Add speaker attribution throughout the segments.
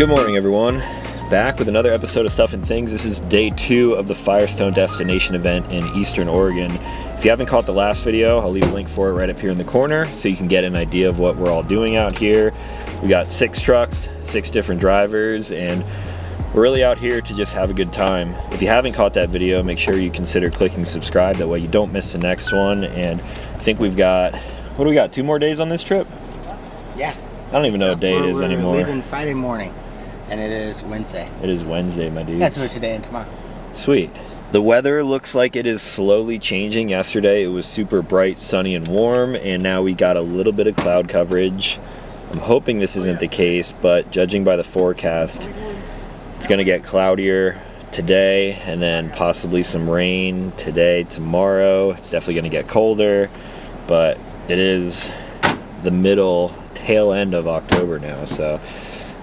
Speaker 1: Good morning, everyone. Back with another episode of Stuff and Things. This is day 2 of the Firestone Destination event in Eastern Oregon. If you haven't caught the last video, I'll leave a link for it right up here in the corner so you can get an idea of what we're all doing out here. We got 6 trucks, 6 different drivers, and we're really out here to just have a good time. If you haven't caught that video, make sure you consider clicking subscribe. That way you don't miss the next one. And I think we've got, what do we got, 2 more days on this trip?
Speaker 2: Yeah.
Speaker 1: I don't even know what day it is anymore.
Speaker 2: We're leaving Friday morning, and it is Wednesday.
Speaker 1: It is Wednesday, my dudes.
Speaker 2: That's for today and tomorrow.
Speaker 1: Sweet. The weather looks like it is slowly changing. Yesterday it was super bright, sunny, and warm, and now we got a little bit of cloud coverage. I'm hoping this isn't the case, but judging by the forecast, it's going to get cloudier today, and then possibly some rain today, tomorrow. It's definitely going to get colder, but it is the tail end of October now, so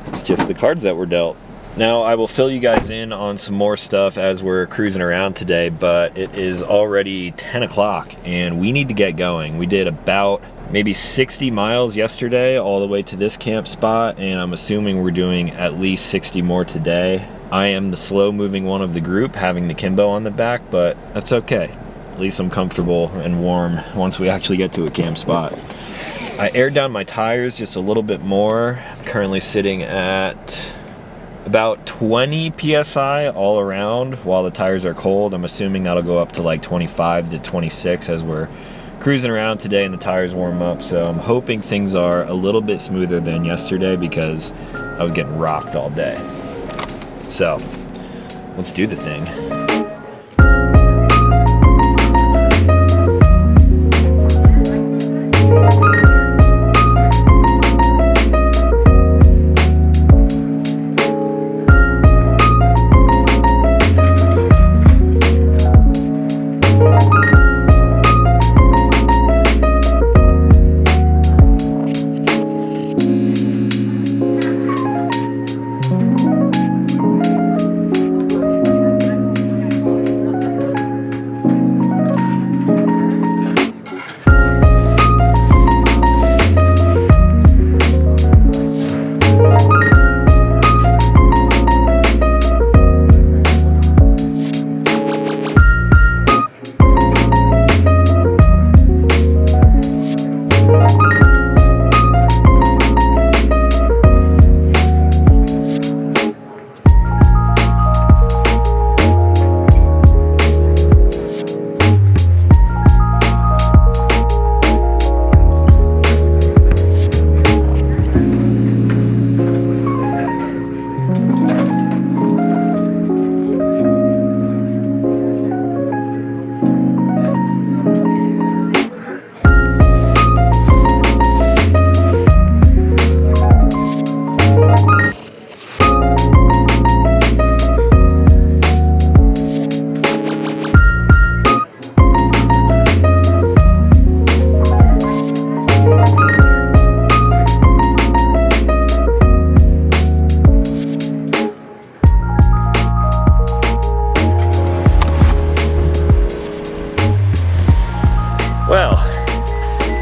Speaker 1: it's just the cards that were dealt. Now I will fill you guys in on some more stuff as we're cruising around today, but it is already 10 o'clock and we need to get going. We did about maybe 60 miles yesterday all the way to this camp spot, and I'm assuming we're doing at least 60 more today. I am the slow moving one of the group, having the Kimbo on the back, but that's okay. At least I'm comfortable and warm once we actually get to a camp spot. I aired down my tires just a little bit more. I'm currently sitting at about 20 PSI all around while the tires are cold. I'm assuming that'll go up to like 25 to 26 as we're cruising around today and the tires warm up. So I'm hoping things are a little bit smoother than yesterday because I was getting rocked all day. So let's do the thing.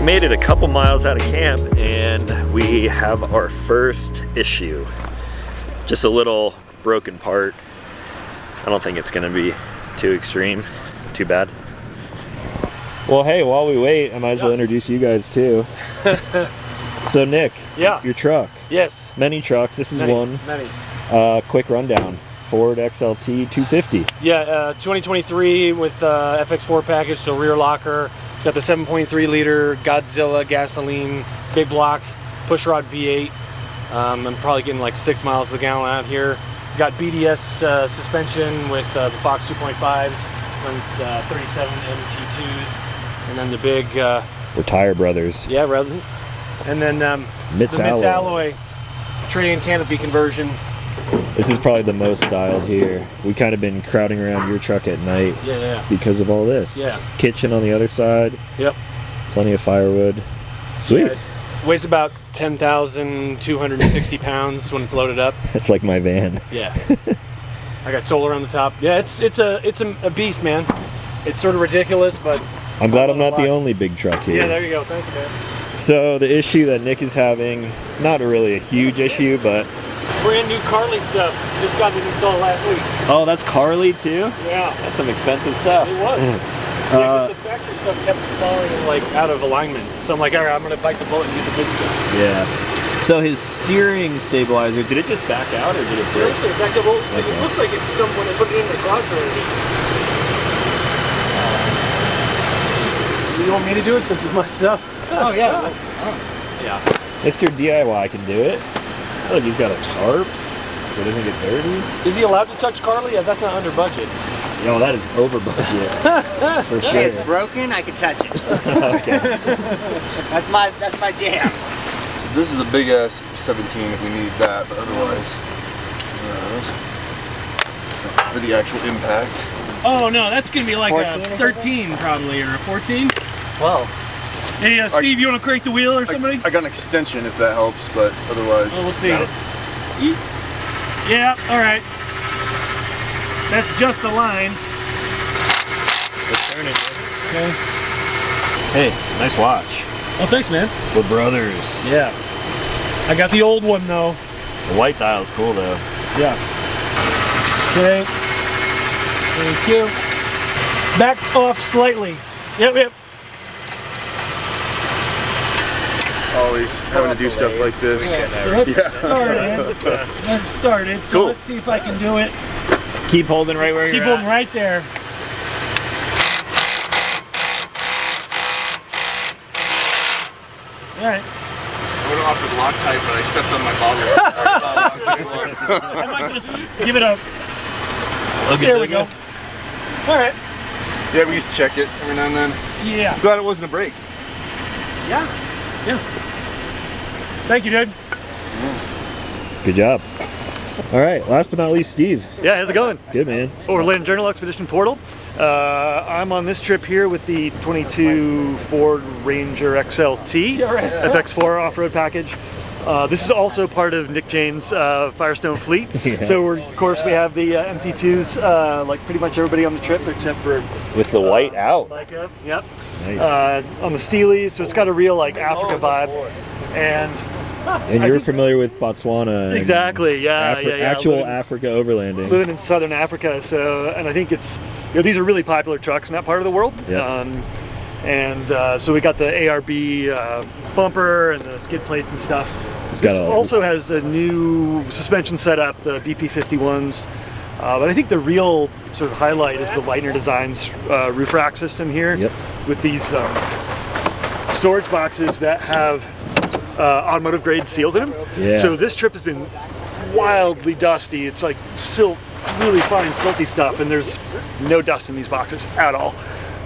Speaker 1: Made it a couple miles out of camp and we have our first issue. Just a little broken part. I don't think it's gonna be too extreme, too bad. Well, hey, while we wait, I might as well introduce you guys too. So Nick, your truck.
Speaker 3: Yes.
Speaker 1: Many trucks, this is one.
Speaker 3: Many.
Speaker 1: Quick rundown. Ford XLT 250.
Speaker 3: Yeah, 2023 with FX4 package, so rear locker. It's got the 7.3 liter Godzilla gasoline, big block, pushrod V8. I'm probably getting like 6 miles to the gallon out here. Got BDS suspension with the Fox 2.5s and 37 MT2s, and then the big.
Speaker 1: We're Tire Brothers.
Speaker 3: Yeah, rather. And then the MITS alloy tray and canopy conversion.
Speaker 1: This is probably the most dialed here. We kind of been crowding around your truck at night because of all this.
Speaker 3: Yeah.
Speaker 1: Kitchen on the other side.
Speaker 3: Yep.
Speaker 1: Plenty of firewood. Sweet.
Speaker 3: Yeah, weighs about 10,260 pounds when it's loaded up.
Speaker 1: That's like my van.
Speaker 3: Yeah. I got solar on the top. Yeah, it's a beast, man. It's sort of ridiculous, but
Speaker 1: I'm glad I'm not the only big truck here.
Speaker 3: Yeah, there you go. Thank you, man.
Speaker 1: So the issue that Nick is having, not really a huge issue, but
Speaker 3: brand new Carly stuff. Just got it installed last week.
Speaker 1: Oh, that's Carly too?
Speaker 3: Yeah.
Speaker 1: That's some expensive stuff.
Speaker 3: It was. Yeah, because the factory stuff kept falling like out of alignment. So I'm like, all right, I'm gonna bite the bullet and get the big stuff.
Speaker 1: Yeah. So his steering stabilizer, did it just back out or did it break?
Speaker 3: It backed up. It looks like it's when they put it in the crossover. You want me to do it since it's my stuff?
Speaker 2: Oh yeah.
Speaker 1: Yeah. Mr. DIY can do it. Look, he's got a tarp so it doesn't get dirty.
Speaker 3: Is he allowed to touch Carly? Yeah, that's not under budget.
Speaker 1: Yo, that is over budget. For sure.
Speaker 2: If it's broken, I can touch it.
Speaker 1: Okay.
Speaker 2: That's my jam.
Speaker 4: So this is the big ass 17 if we need that, but otherwise, for the actual impact.
Speaker 3: Oh no, that's gonna be like
Speaker 2: 14
Speaker 3: a 13 probably, or a 14.
Speaker 2: 12.
Speaker 3: Hey, Steve, you want to crank the wheel or somebody?
Speaker 4: I got an extension if that helps, but otherwise.
Speaker 3: Well, we'll see. Yeah, all right. That's just aligned.
Speaker 1: It's turning.
Speaker 3: Okay.
Speaker 1: Hey, nice watch.
Speaker 3: Oh, thanks, man.
Speaker 1: We're brothers.
Speaker 3: Yeah. I got the old one though.
Speaker 1: The white dial's cool though.
Speaker 3: Yeah. Okay. Thank you. Back off slightly. Yep.
Speaker 4: Always having to do stuff like this.
Speaker 3: So let's start it. So
Speaker 1: Cool.
Speaker 3: let's see if I can do it.
Speaker 1: Keep holding right where
Speaker 3: Keep
Speaker 1: you're
Speaker 3: holding
Speaker 1: at.
Speaker 3: right there. All right.
Speaker 4: I went off with Loctite, but I stepped on my bottle.
Speaker 3: I might just give it a. There we go. All right.
Speaker 4: Yeah, we used to check it every now and then.
Speaker 3: Yeah.
Speaker 4: I'm glad it wasn't a break.
Speaker 3: Yeah. Thank you, dude.
Speaker 1: Good job. All right, last but not least, Steve.
Speaker 3: Yeah, how's it going?
Speaker 1: Good, man.
Speaker 3: Overland Journal Expedition Portal. I'm on this trip here with the 22 Ford Ranger XLT FX4 off-road package. This is also part of Nick Jane's Firestone fleet.
Speaker 1: Yeah.
Speaker 3: So of course we have the MT2s, like pretty much everybody on the trip except for
Speaker 1: With the white out.
Speaker 3: Micah. Yep.
Speaker 1: Nice.
Speaker 3: On the Steelies, so it's got a real like Africa vibe. And
Speaker 1: You're familiar with Botswana. And
Speaker 3: exactly, yeah,
Speaker 1: Actual
Speaker 3: living-
Speaker 1: Africa overlanding.
Speaker 3: living in southern Africa, so, and I think it's, these are really popular trucks in that part of the world.
Speaker 1: Yeah.
Speaker 3: So we got the ARB bumper and the skid plates and stuff.
Speaker 1: It's
Speaker 3: This
Speaker 1: got a-
Speaker 3: also has a new suspension setup, the BP51s. But I think the real sort of highlight is the Lightner Designs roof rack system here.
Speaker 1: Yep.
Speaker 3: With these storage boxes that have automotive grade seals in them.
Speaker 1: Yeah.
Speaker 3: So this trip has been wildly dusty. It's like silt, really fine silty stuff, and there's no dust in these boxes at all.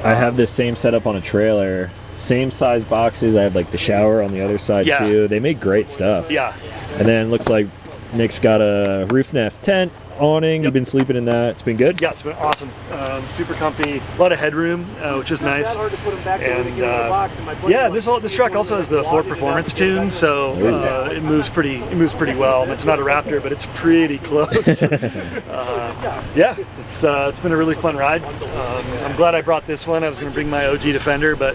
Speaker 1: I have this same setup on a trailer. Same size boxes. I have like the shower on the other side
Speaker 3: Yeah.
Speaker 1: too. They make great stuff.
Speaker 3: Yeah.
Speaker 1: And then looks like Nick's got a roof nest tent awning. You've been sleeping in that. It's been good.
Speaker 3: Yeah, it's been awesome. Super comfy. A lot of headroom, which is nice. And yeah, this truck also has the Ford Performance tune, so it moves pretty well. It's not a Raptor, but it's pretty close. Yeah, it's been a really fun ride. I'm glad I brought this one. I was going to bring my OG Defender, but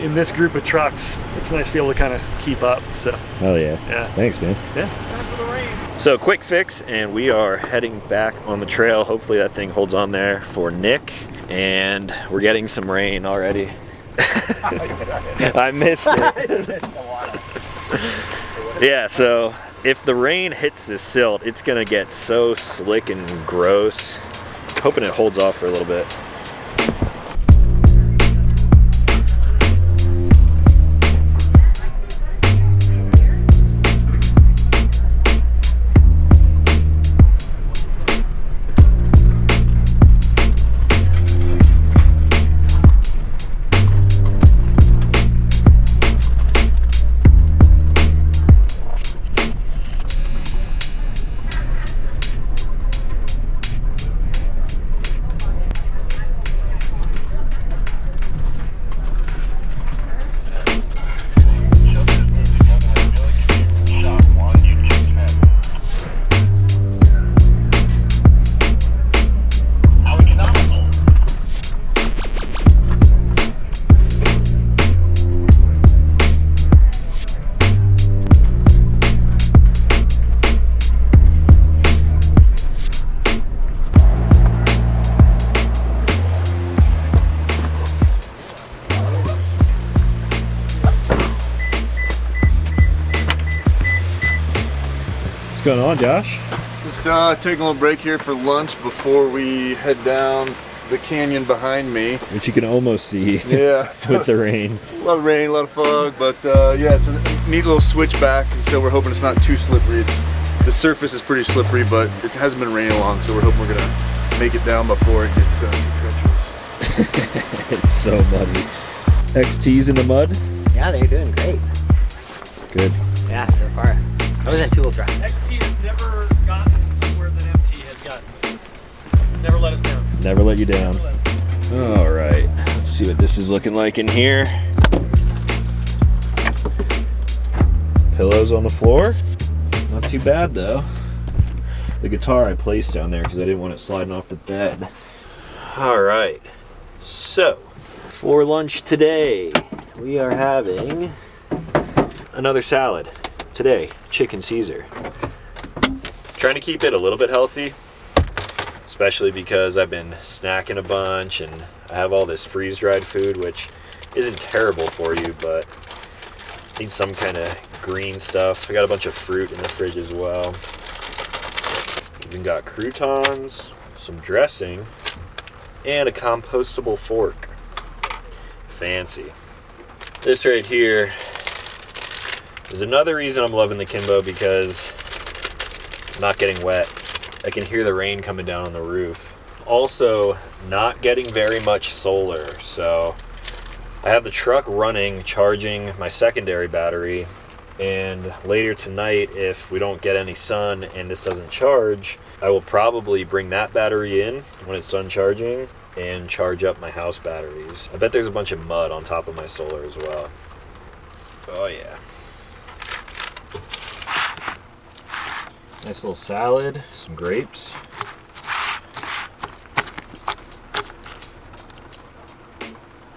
Speaker 3: in this group of trucks, it's nice to be able to kind of keep up. So
Speaker 1: Oh yeah.
Speaker 3: Yeah.
Speaker 1: Thanks, man.
Speaker 3: yeah.
Speaker 1: So quick fix, and we are heading back on the trail. Hopefully that thing holds on there for Nick, and we're getting some rain already. I missed it. Yeah, so if the rain hits this silt, it's gonna get so slick and gross. Hoping it holds off for a little bit. going on, Josh?
Speaker 4: Just taking a little break here for lunch before we head down the canyon behind me.
Speaker 1: Which you can almost see.
Speaker 4: Yeah.
Speaker 1: With the rain.
Speaker 4: A lot of rain, a lot of fog, but yeah, it's a neat little switchback, and so we're hoping it's not too slippery. The surface is pretty slippery, but it hasn't been raining long, so we're hoping we're gonna make it down before it gets too treacherous.
Speaker 1: It's so muddy. XT's in the mud?
Speaker 2: Yeah, they're doing great.
Speaker 1: Good.
Speaker 2: Yeah, so far. I was in two-wheel drive.
Speaker 3: XT has never gotten somewhere that MT has gotten. It's never let us down.
Speaker 1: Never let you down. All right, let's see what this is looking like in here. Pillows on the floor. Not too bad though. The guitar I placed down there because I didn't want it sliding off the bed. All right, so for lunch today, we are having another salad. Today, chicken Caesar. Trying to keep it a little bit healthy, especially because I've been snacking a bunch and I have all this freeze-dried food, which isn't terrible for you, but need some kind of green stuff. I got a bunch of fruit in the fridge as well. Even got croutons, some dressing, and a compostable fork. Fancy. This right here is another reason I'm loving the Kimbo, because I'm not getting wet. I can hear the rain coming down on the roof. Also, not getting very much solar, so I have the truck running, charging my secondary battery, and later tonight, if we don't get any sun and this doesn't charge, I will probably bring that battery in when it's done charging and charge up my house batteries. I bet there's a bunch of mud on top of my solar as well. Oh yeah. Nice little salad, some grapes.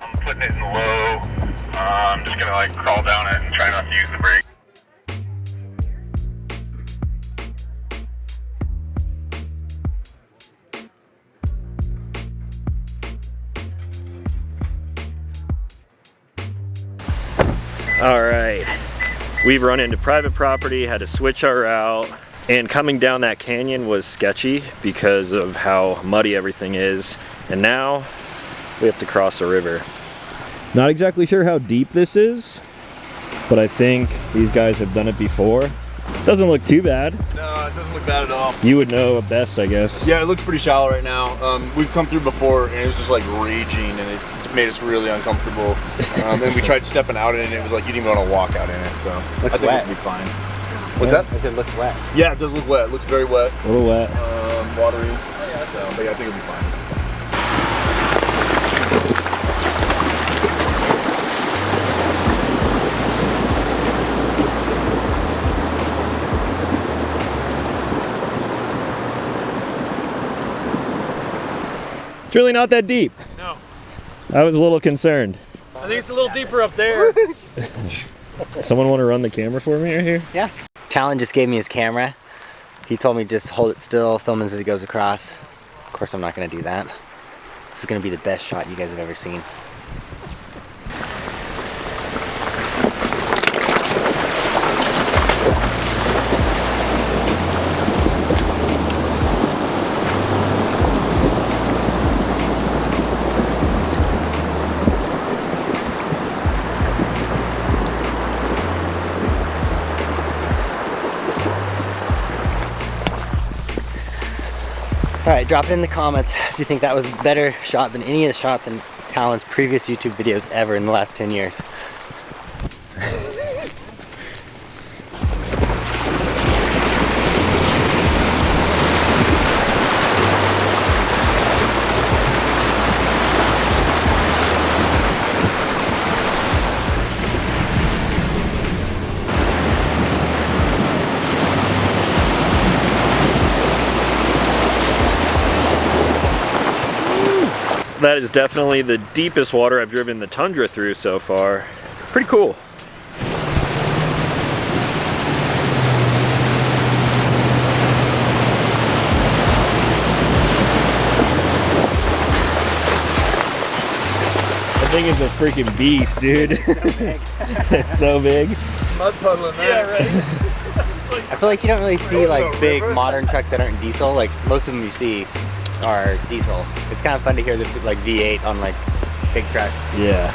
Speaker 5: I'm putting it in low. I'm just gonna like crawl down it and try not to use the brake.
Speaker 1: All right, we've run into private property, had to switch our route. And coming down that canyon was sketchy because of how muddy everything is. And now we have to cross a river. Not exactly sure how deep this is, but I think these guys have done it before. Doesn't look too bad.
Speaker 4: No, it doesn't look bad at all.
Speaker 1: You would know best, I guess.
Speaker 4: Yeah, it looks pretty shallow right now. We've come through before, and it was just like raging, and it made us really uncomfortable. And we tried stepping out in it, and it was like you didn't even want to walk out in it. So I think
Speaker 2: wet.
Speaker 4: it'll be fine. What's that?
Speaker 2: Does it look wet?
Speaker 4: Yeah, it does look wet. It looks very wet.
Speaker 1: A little wet.
Speaker 4: Watery. So, but yeah, I think it'll be fine.
Speaker 1: It's really not that deep.
Speaker 3: No.
Speaker 1: I was a little concerned.
Speaker 3: I think it's a little deeper up there.
Speaker 1: Someone want to run the camera for me right here?
Speaker 2: Yeah. Talon just gave me his camera. He told me just hold it still, film as it goes across. Of course, I'm not going to do that. This is going to be the best shot you guys have ever seen. Alright, drop it in the comments if you think that was a better shot than any of the shots in Talon's previous YouTube videos ever in the last 10 years.
Speaker 1: That is definitely the deepest water I've driven the Tundra through so far. Pretty cool. That thing is a freaking beast, dude. It's so big.
Speaker 4: Mud puddle in there.
Speaker 3: Yeah, right.
Speaker 2: I feel like you don't really see like big modern trucks that aren't diesel. Like most of them you see are diesel. It's kind of fun to hear the like V8 on like big truck.
Speaker 1: Yeah.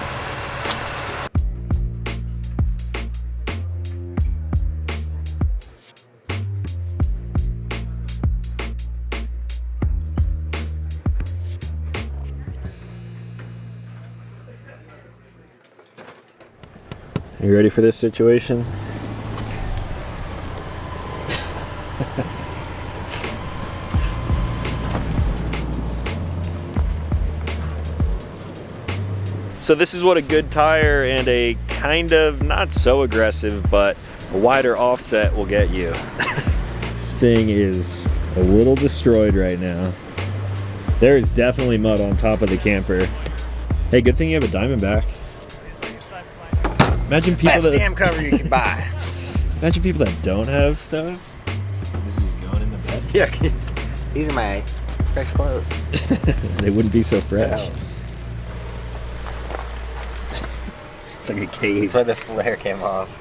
Speaker 1: You ready for this situation? So this is what a good tire and a kind of not so aggressive but a wider offset will get you. This thing is a little destroyed right now. There is definitely mud on top of the camper. Hey, good thing you have a Diamondback. Imagine people
Speaker 2: Best
Speaker 1: that
Speaker 2: damn cover you can buy.
Speaker 1: imagine people that don't have those. This is going in the bed.
Speaker 2: Yeah. These are my fresh clothes.
Speaker 1: They wouldn't be so fresh.
Speaker 2: No.
Speaker 1: It's like a cave.
Speaker 2: That's why the flare came off.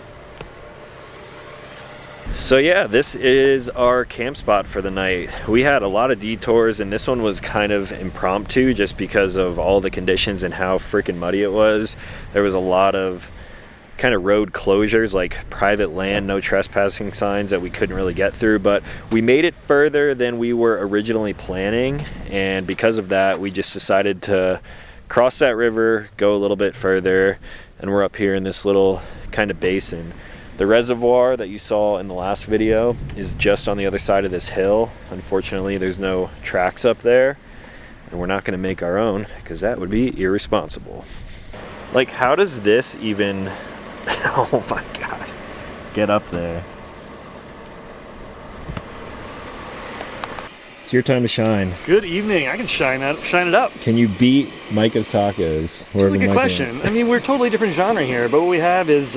Speaker 1: So yeah, this is our camp spot for the night. We had a lot of detours and this one was kind of impromptu just because of all the conditions and how freaking muddy it was. There was a lot of kind of road closures, like private land, no trespassing signs that we couldn't really get through, but we made it further than we were originally planning, and because of that we just decided to cross that river, go a little bit further, and we're up here in this little kind of basin. The reservoir that you saw in the last video is just on the other side of this hill. Unfortunately, there's no tracks up there, and we're not going to make our own because that would be irresponsible. Like, how does this even... Oh my god. Get up there. It's your time to shine.
Speaker 3: Good evening. I can shine it up.
Speaker 1: Can you beat Micah's Tacos?
Speaker 3: It's a really good question. I mean, we're totally different genre here, but what we have is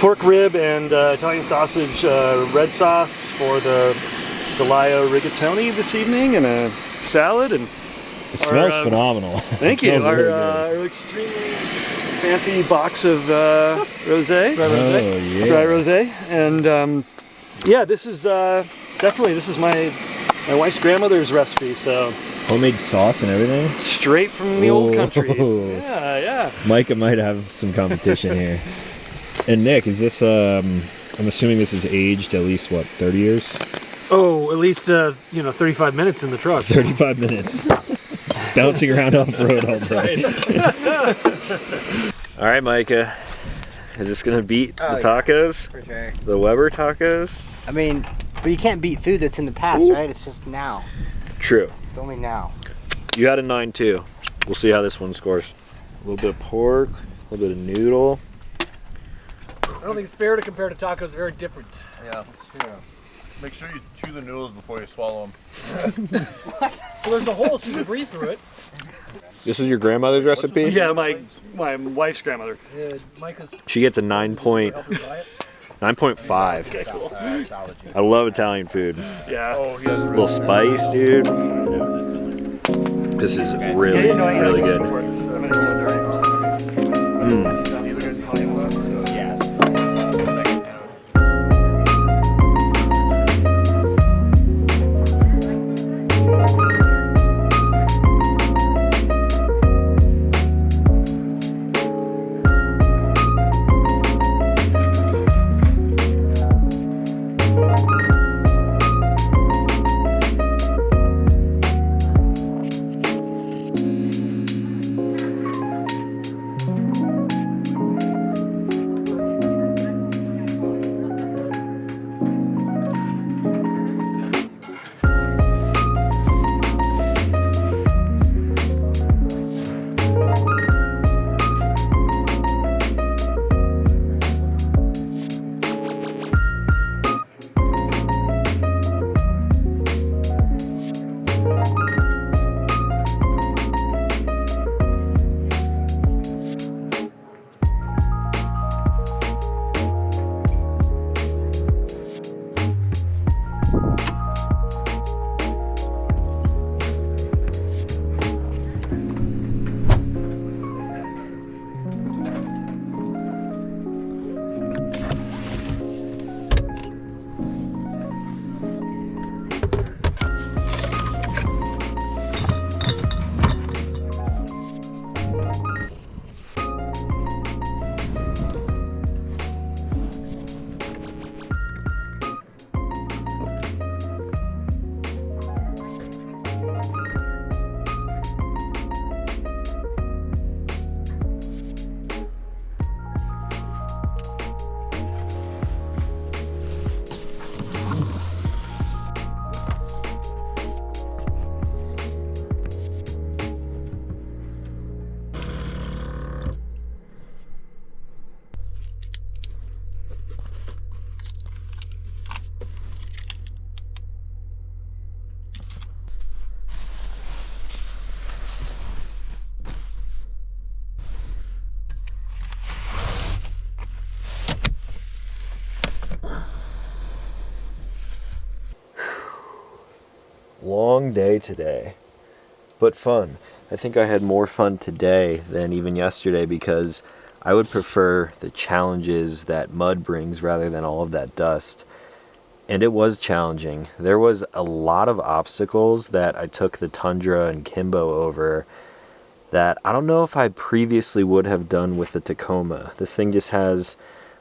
Speaker 3: pork rib and Italian sausage red sauce for the DeLio rigatoni this evening, and a salad. And
Speaker 1: it smells phenomenal.
Speaker 3: Thank you. Our extremely fancy box of rosé, dry rosé, and yeah, this is definitely my wife's grandmother's recipe. So
Speaker 1: homemade sauce and everything,
Speaker 3: straight from the old country. Yeah.
Speaker 1: Micah might have some competition here. And Nick, is this? I'm assuming this is aged at least what, 30 years?
Speaker 3: Oh, at least 35 minutes in the truck.
Speaker 1: 35 minutes. Bouncing around off road all day. All right, Micah. Is this gonna beat the tacos?
Speaker 2: For sure.
Speaker 1: The Weber tacos?
Speaker 2: I mean, but you can't beat food that's in the past, right? It's just now.
Speaker 1: True.
Speaker 2: It's only now.
Speaker 1: You had a 9-2. We'll see how this one scores. A little bit of pork, a little bit of noodle.
Speaker 3: I don't think it's fair to compare to tacos. Very different.
Speaker 4: Yeah, that's true. Make sure you chew the noodles before you swallow them.
Speaker 3: Well, there's a hole so you can breathe through it.
Speaker 1: This is your grandmother's recipe?
Speaker 3: Yeah, my wife's grandmother.
Speaker 1: She gets a 9.5.
Speaker 3: Okay, cool.
Speaker 1: I love Italian food.
Speaker 3: Yeah.
Speaker 4: Oh, he has
Speaker 1: A little spice, dude. This is really, really good. Long day today, but fun. I think I had more fun today than even yesterday because I would prefer the challenges that mud brings rather than all of that dust. And it was challenging. There was a lot of obstacles that I took the Tundra and Kimbo over that I don't know if I previously would have done with the Tacoma. This thing just has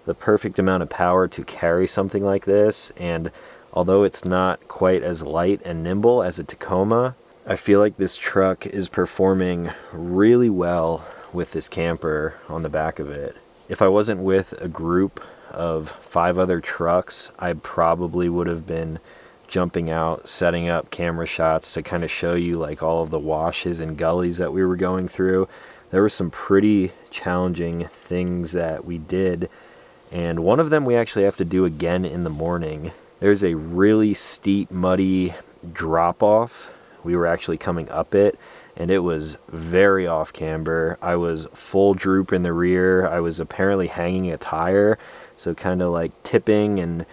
Speaker 1: the perfect amount of power to carry something like this, and although it's not quite as light and nimble as a Tacoma, I feel like this truck is performing really well with this camper on the back of it. If I wasn't with a group of 5 other trucks, I probably would have been jumping out, setting up camera shots to kind of show you like all of the washes and gullies that we were going through. There were some pretty challenging things that we did, and one of them we actually have to do again in the morning. There's a really steep, muddy drop-off. We were actually coming up it, and it was very off camber. I was full droop in the rear. I was apparently hanging a tire, so kind of like tipping, and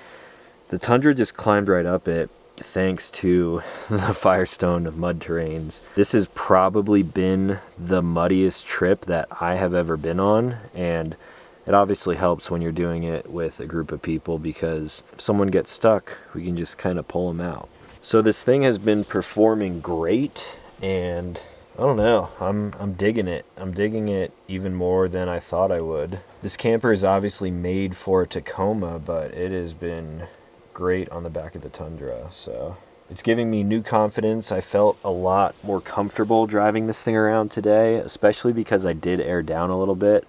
Speaker 1: the Tundra just climbed right up it thanks to the Firestone mud terrains. This has probably been the muddiest trip that I have ever been on, and it obviously helps when you're doing it with a group of people because if someone gets stuck, we can just kind of pull them out. So this thing has been performing great, and I don't know, I'm digging it. I'm digging it even more than I thought I would. This camper is obviously made for a Tacoma, but it has been great on the back of the Tundra, so it's giving me new confidence. I felt a lot more comfortable driving this thing around today, especially because I did air down a little bit.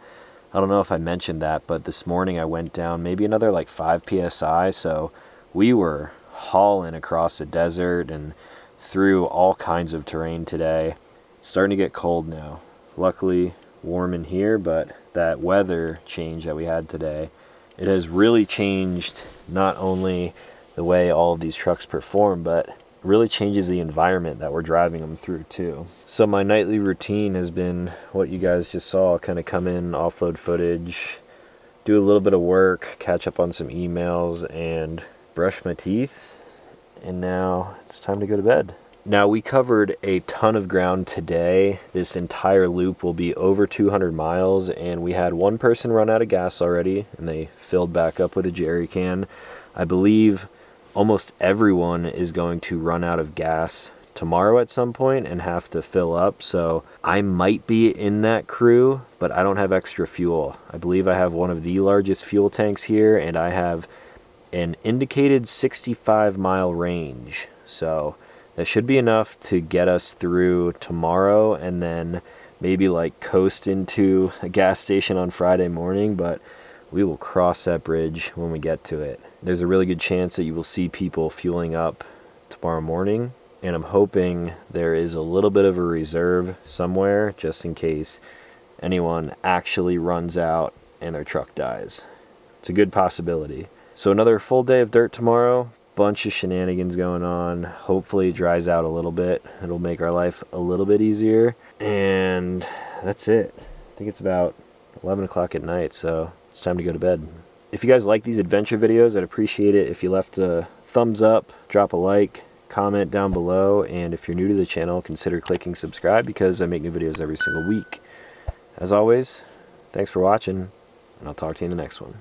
Speaker 1: I don't know if I mentioned that, but this morning I went down maybe another like 5 psi, so we were hauling across the desert and through all kinds of terrain today. It's starting to get cold now. Luckily warm in here, but that weather change that we had today, it has really changed not only the way all of these trucks perform, but really changes the environment that we're driving them through too. So my nightly routine has been what you guys just saw, kind of come in, offload footage, do a little bit of work, catch up on some emails, and brush my teeth, and now it's time to go to bed. Now we covered a ton of ground today. This entire loop will be over 200 miles, and we had one person run out of gas already, and they filled back up with a jerry can. I believe almost everyone is going to run out of gas tomorrow at some point and have to fill up, so I might be in that crew, but I don't have extra fuel. I believe I have one of the largest fuel tanks here, and I have an indicated 65-mile range, so that should be enough to get us through tomorrow and then maybe like coast into a gas station on Friday morning, but we will cross that bridge when we get to it. There's a really good chance that you will see people fueling up tomorrow morning, and I'm hoping there is a little bit of a reserve somewhere just in case anyone actually runs out and their truck dies. It's a good possibility. So another full day of dirt tomorrow, bunch of shenanigans going on. Hopefully it dries out a little bit. It'll make our life a little bit easier, and that's it. I think it's about 11 o'clock at night, so it's time to go to bed. If you guys like these adventure videos, I'd appreciate it if you left a thumbs up, drop a like, comment down below, and if you're new to the channel, consider clicking subscribe because I make new videos every single week. As always, thanks for watching, and I'll talk to you in the next one.